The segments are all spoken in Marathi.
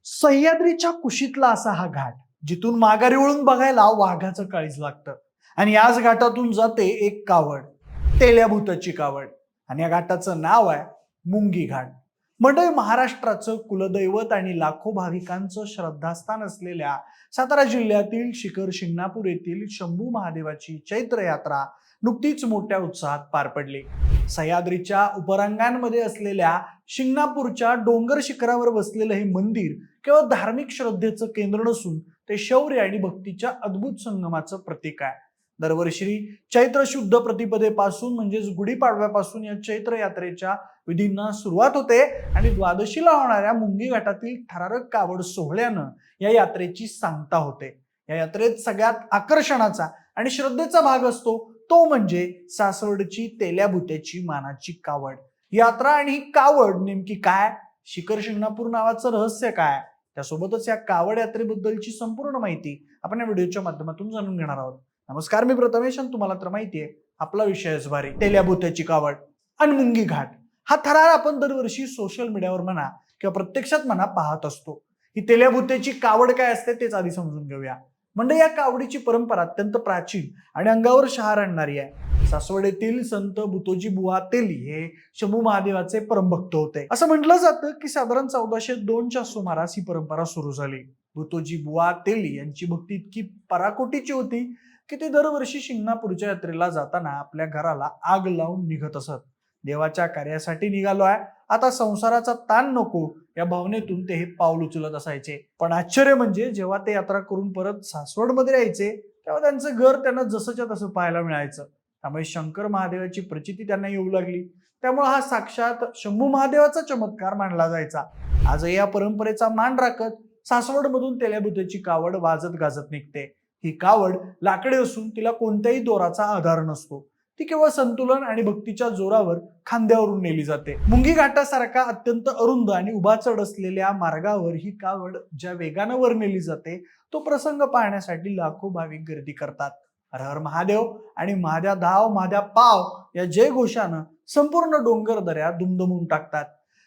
सह्याद्रीच्या कुशीतला असा हा घाट, जिथून माघारी वळून बघायला वाघाचं काळीज लागतं. आणि याच घाटातून जाते एक कावड, तेल्याभूताची कावड. आणि या घाटाचं नाव आहे मुंगी घाट. मंडळी, महाराष्ट्राचं कुलदैवत आणि लाखो भाविकांचं श्रद्धास्थान असलेल्या सातारा जिल्ह्यातील शिखर शिंगणापूर येथील शंभू महादेवाची चैत्र यात्रा नुकतीच मोठ्या उत्साहात पार पडली. सह्याद्रीच्या उपरंगांमध्ये असलेल्या शिंगणापूरच्या डोंगर शिखरावर बसलेलं हे मंदिर केवळ धार्मिक श्रद्धेचं केंद्र नसून ते शौर्य आणि भक्तीच्या अद्भुत संगमाचं प्रतीक आहे. दरवर्षी चैत्र शुद्ध प्रतिपदेपासून म्हणजेच गुढीपाडव्यापासून या चैत्र यात्रेच्या विधींना सुरुवात होते आणि द्वादशीला होणाऱ्या मुंगी घाटातील थरारक कावड सोहळ्यानं या यात्रेची सांगता होते. या यात्रेत सगळ्यात आकर्षणाचा आणि श्रद्धेचा भाग असतो तो म्हणजे सासवडची तेल्याभूत्याची मानाची कावड. यात्रा आणि ही कावड नेमकी काय, शिखर शिंगणापूर नावाचं रहस्य काय, त्यासोबतच या कावड यात्रेबद्दलची संपूर्ण माहिती आपण या व्हिडिओच्या माध्यमातून जाणून घेणार आहोत. नमस्कार, मी प्रथमेश. तुम्हाला तर माहितीये आपला विषयच भारी, तेल्याभूत्याची कावड आणि मुंगी घाट. हा थरार आपण दरवर्षी सोशल मीडियावर म्हणा किंवा प्रत्यक्षात म्हणा पाहत असतो. ही तेल्याभूत्याची कावड काय असते तेच आधी समजून घेऊया. म्हणजे या कावडीची परंपरा अत्यंत प्राचीन आणि अंगावर शहार आणणारी आहे. सासवड येथील संत बुतोजी बुवा तेली हे शंभू महादेवाचे परमभक्त होते. असं म्हटलं जातं की साधारण 1402च्या सुमारास ही परंपरा सुरू झाली. बुतोजी बुवा तेली यांची भक्ती इतकी पराकोटीची होती की ते दरवर्षी शिंगणापूरच्या यात्रेला जाताना आपल्या घराला आग लावून निघत असत. देवाच्या कार्यासाठी निघालो आहे, आता संसाराचा ताण नको या भावनेतून ते हे पाऊल उचलत असायचे. पण आश्चर्य म्हणजे जेव्हा ते यात्रा करून परत सासवडमध्ये यायचे तेव्हा त्यांचं घर त्यांना जसंच्या तसं पाहायला मिळायचं. त्यामुळे शंकर महादेवाची प्रचिती त्यांना येऊ लागली. त्यामुळे हा साक्षात शंभू महादेवाचा चमत्कार मानला जायचा. आजही या परंपरेचा मान राखत सासवडमधून तेल्याभूत्याची कावड वाजत गाजत निघते. ही कावड लाकडी असून तिला कोणत्याही दोराचा आधार नसतो. ती केवळ संतुलन आणि भक्तीच्या जोरावर खांद्यावरून नेली जाते. मुंगी घाटासारखा अत्यंत अरुंद आणि उभा चढ असलेल्या मार्गावर ही कावड ज्या वेगानं वर नेली जाते तो प्रसंग पाहण्यासाठी लाखो भाविक गर्दी करतात. हर हर महादेव आणि महाद्या धाव महाद्या पाव या जय घोषानं संपूर्ण डोंगर दऱ्या दुमदुमून टाकतात.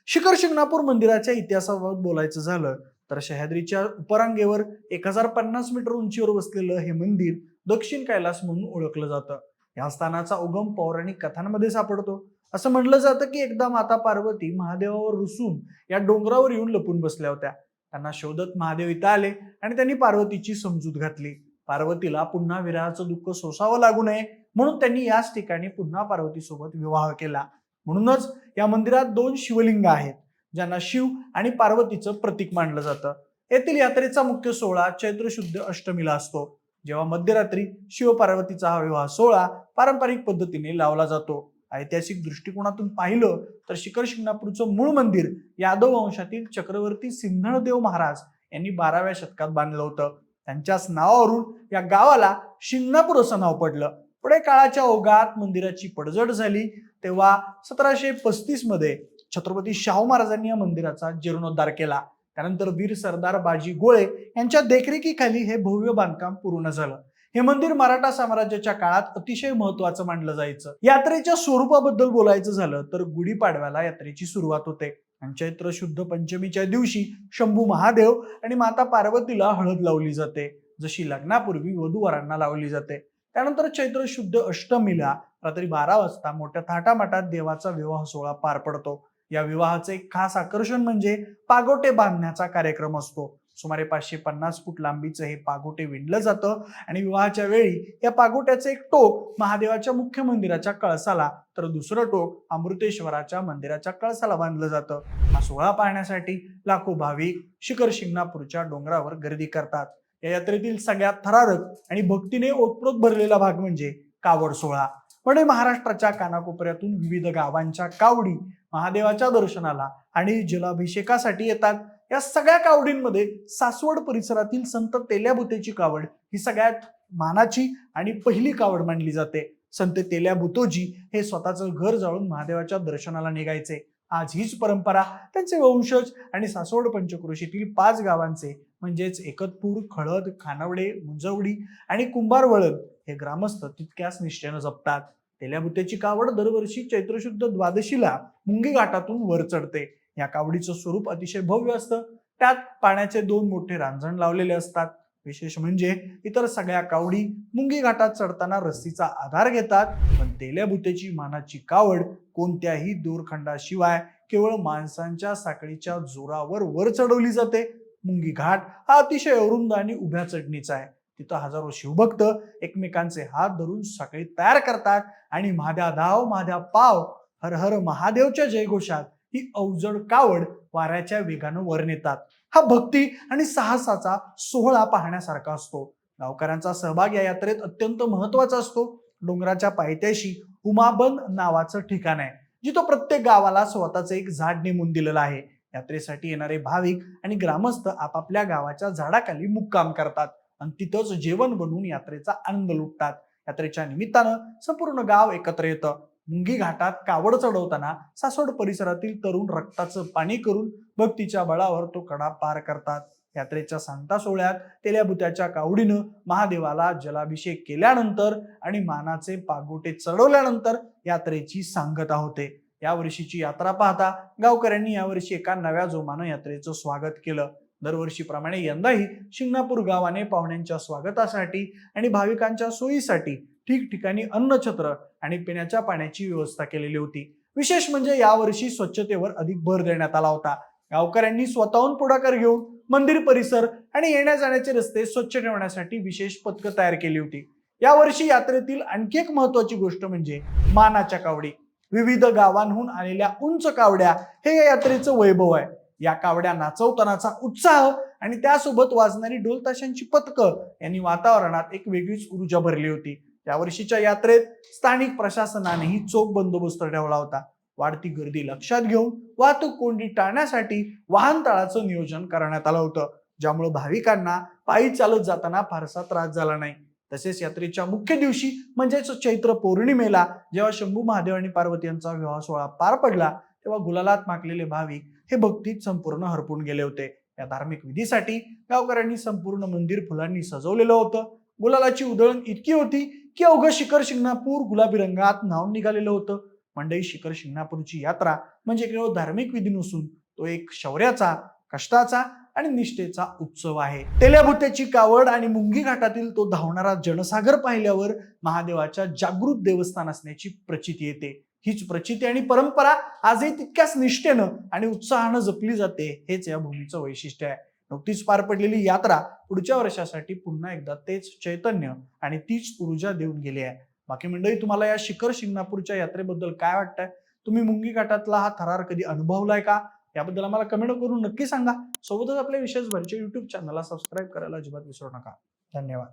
शिखर शिंगणापूर मंदिराच्या इतिहासाबाबत बोलायचं झालं तर सह्याद्रीच्या उपरांगेवर 1050 मीटर उंचीवर बसलेलं हे मंदिर दक्षिण कैलास म्हणून ओळखलं जातं. या स्थानाचा उगम पौराणिक कथांमध्ये सापडतो. असं म्हटलं जातं की एकदा माता पार्वती महादेवावर रुसून या डोंगरावर येऊन लपून बसल्या होत्या. त्यांना शोधत महादेव इथं आले आणि त्यांनी पार्वतीची समजूत घातली. पार्वतीला पुन्हा विरहाचं दुःख सोसावं लागू नये म्हणून त्यांनी याच ठिकाणी पुन्हा पार्वतीसोबत विवाह केला. म्हणूनच या मंदिरात 2 शिवलिंग आहेत ज्यांना शिव आणि पार्वतीचं प्रतीक मानलं जातं. येथील यात्रेचा मुख्य सोहळा चैत्र शुद्ध अष्टमीला असतो, जेव्हा मध्यरात्री शिव पार्वतीचा हा विवाह सोहळा पारंपरिक पद्धतीने लावला जातो. ऐतिहासिक दृष्टिकोनातून पाहिलं तर शिखर शिंगणापूरचं मूळ मंदिर यादव वंशातील चक्रवर्ती सिंहणदेव महाराज यांनी 12व्या शतकात बांधलं होतं. त्यांच्याच नावावरून या गावाला शिंगणापूर असं नाव पडलं. पुढे काळाच्या ओघात मंदिराची पडझड झाली तेव्हा 1735 मध्ये छत्रपती शाहू महाराजांनी या मंदिराचा जीर्णोद्धार केला. त्यानंतर वीर सरदार बाजी गोळे यांच्या देखरेखीखाली हे भव्य बांधकाम पूर्ण झालं. हे मंदिर मराठा साम्राज्याच्या काळात अतिशय महत्वाचं मानलं जायचं. यात्रेच्या स्वरूपाबद्दल बोलायचं झालं तर गुढीपाडव्याला यात्रेची सुरुवात होते. चैत्र शुद्ध पंचमीच्या दिवशी शंभू महादेव आणि माता पार्वतीला हळद लावली जाते, जशी लग्नापूर्वी वधूवरांना लावली जाते. त्यानंतर चैत्र शुद्ध अष्टमीला रात्री 12 वाजता मोठ्या थाटामाटात देवाचा विवाह सोहळा पार पडतो. या विवाहाचे एक खास आकर्षण म्हणजे पागोटे बांधण्याचा कार्यक्रम असतो. सुमारे 550 फूट लांबीचं हे पागोटे विणलं जातं आणि विवाहाच्या वेळी या पागोट्याचं एक टोक महादेवाच्या मुख्य मंदिराच्या कळसाला तर दुसरं टोक अमृतेश्वराच्या मंदिराच्या कळसाला बांधलं जातं. हा सोहळा पाहण्यासाठी लाखो भाविक शिखर शिंगणापूरच्या डोंगरावर गर्दी करतात. या यात्रेतील सगळ्यात थरारक आणि भक्तीने ओतप्रोत भरलेला भाग म्हणजे कावड सोहळा. म्हणजे महाराष्ट्राच्या कानाकोपऱ्यातून विविध गावांच्या कावडी महादेवाच्या दर्शनाला आणि जलाभिषेकासाठी येतात. या सगळ्या कावडींमध्ये सासवड परिसरातील संत तेल्याभूत्याची कावड ही सगळ्यात मानाची आणि पहिली कावड मानली जाते. संत तेल्याभूतोजी हे स्वतःचं घर जाळून महादेवाच्या दर्शनाला निघायचे. आज हीच परंपरा त्यांचे वंशज आणि सासवड पंचक्रोशीतील 5 गावांचे म्हणजेच एकतपूर, खळद, खानवडे, मुंजवडी आणि कुंभारवळण हे ग्रामस्थ तितक्याच निष्ठेनं जपतात. तेल्याभूत्याची कावड दरवर्षी चैत्रशुद्ध द्वादशीला मुंगी घाटातून वर चढते. या कावडीचं स्वरूप अतिशय भव्य असतं. त्यात पाण्याचे 2 मोठे रांजण लावलेले असतात. विशेष म्हणजे इतर सगळ्या कावडी मुंगी घाटात चढताना रस्सीचा आधार घेतात, पण तेल्याभुतेची मानाची कावड कोणत्याही दोरखंडाशिवाय केवळ माणसांच्या साखळीच्या जोरावर वर चढवली जाते. मुंगी घाट हा अतिशय अरुंद आणि उभ्या चढणीचा आहे. तिथं हजारो शिवभक्त एकमेकांचे हात धरून साखळी तयार करतात आणि महाद्या धाव महाद्या पाव हर हर महादेवच्या जयघोषात ही अवजड कावड वाऱ्याच्या वेगानं वर नेतात. हा भक्ती आणि साहसाचा सोहळा पाहण्यासारखा असतो. गावकऱ्यांचा सहभाग या यात्रेत अत्यंत महत्वाचा असतो. डोंगराच्या पायथ्याशी उमाबंद नावाचं ठिकाण आहे, जिथं प्रत्येक गावाला स्वतःचं एक झाड नेमून दिलेलं आहे. यात्रेसाठी येणारे भाविक आणि ग्रामस्थ आपापल्या गावाच्या झाडाखाली मुक्काम करतात आणि तिथंच जेवण बनवून यात्रेचा आनंद लुटतात. यात्रेच्या निमित्तानं संपूर्ण गाव एकत्र येतं. मुंगी घाटात कावड चढवताना सासवड परिसरातील तरुण रक्ताचं पाणी करून भक्तीच्या बळावर तो कडा पार करतात. यात्रेच्या सांगता सोहळ्यात तेल्याभुत्याच्या कावडीनं महादेवाला जलाभिषेक केल्यानंतर आणि मानाचे पागोटे चढवल्यानंतर यात्रेची सांगता होते. या वर्षीची यात्रा पाहता गावकऱ्यांनी यावर्षी एका नव्या जोमानं यात्रेचं स्वागत केलं. दरवर्षीप्रमाणे यंदाही शिंगणापूर गावाने पाहुण्यांच्या स्वागतासाठी आणि भाविकांच्या सोयीसाठी ठिकठिकाणी अन्नछत्र आणि पिण्याच्या पाण्याची व्यवस्था केलेली होती. विशेष म्हणजे यावर्षी स्वच्छतेवर अधिक भर देण्यात आला होता. गावकऱ्यांनी स्वतःहून पुढाकार घेऊन मंदिर परिसर आणि येण्या जाण्याचे रस्ते स्वच्छ ठेवण्यासाठी विशेष पथकं तयार केली होती. यावर्षी यात्रेतील आणखी एक महत्वाची गोष्ट म्हणजे मानाच्या कावडी. विविध गावांहून आलेल्या उंच कावड्या हे या यात्रेचं वैभव आहे. या कावड्या नाचवतानाचा उत्साह आणि त्यासोबत वाजणारी ढोल ताशांची पथकं यांनी वातावरणात एक वेगळीच ऊर्जा भरली होती. यावर्षीच्या यात्रेत स्थानिक प्रशासनानेही चोख बंदोबस्त ठेवला होता. वाढती गर्दी लक्षात घेऊन वाहतूक कोंडी टाळण्यासाठी वाहनतळाचं नियोजन करण्यात आलं होतं, ज्यामुळे भाविकांना पायी चालत जाताना फारसा त्रास झाला नाही. तसेच यात्रेच्या मुख्य दिवशी म्हणजेच चैत्र पौर्णिमेला जेव्हा शंभू महादेव आणि पार्वती यांचा विवाह सोहळा पार पडला, तेव्हा गुलालात माखलेले भाविक हे भक्तीत संपूर्ण हरपून गेले होते. या धार्मिक विधीसाठी गावकऱ्यांनी संपूर्ण मंदिर फुलांनी सजवलेलं होतं. गुलालाची उधळण इतकी होती की अवघं शिखर शिंगणापूर गुलाबी रंगात न्हाऊन निघालेलं होतं. मंडई शिखर शिंगणापूरची यात्रा म्हणजे केवळ धार्मिक विधी नसून तो एक शौर्याचा, कष्टाचा आणि निष्ठेचा उत्सव आहे. तेल्याभुत्याची कावड आणि मुंगी घाटातील तो धावणारा जनसागर पाहिल्यावर महादेवाच्या जागृत देवस्थान असण्याची प्रचिती येते. हीच प्रचिती आणि परंपरा आजही तितक्याच निष्ठेनं आणि उत्साहानं जपली जाते. हेच या भूमीचं वैशिष्ट्य आहे. नुकतीच पार पडलेली यात्रा पुढच्या वर्षासाठी पुन्हा एकदा तेच चैतन्य आणि तीच ऊर्जा देऊन गेली आहे. बाकी मंडळी, तुम्हाला या शिखर शिंगणापूरच्या यात्रेबद्दल काय वाटतंय? तुम्ही मुंगी घाटातला हा थरार कधी अनुभवलाय का? याबद्दल आम्हाला कमेंट करून नक्की सांगा. सोबतच आपल्या विशेष भरच्या YouTube चॅनलला सबस्क्राईब करायला अजिबात विसरू नका. धन्यवाद.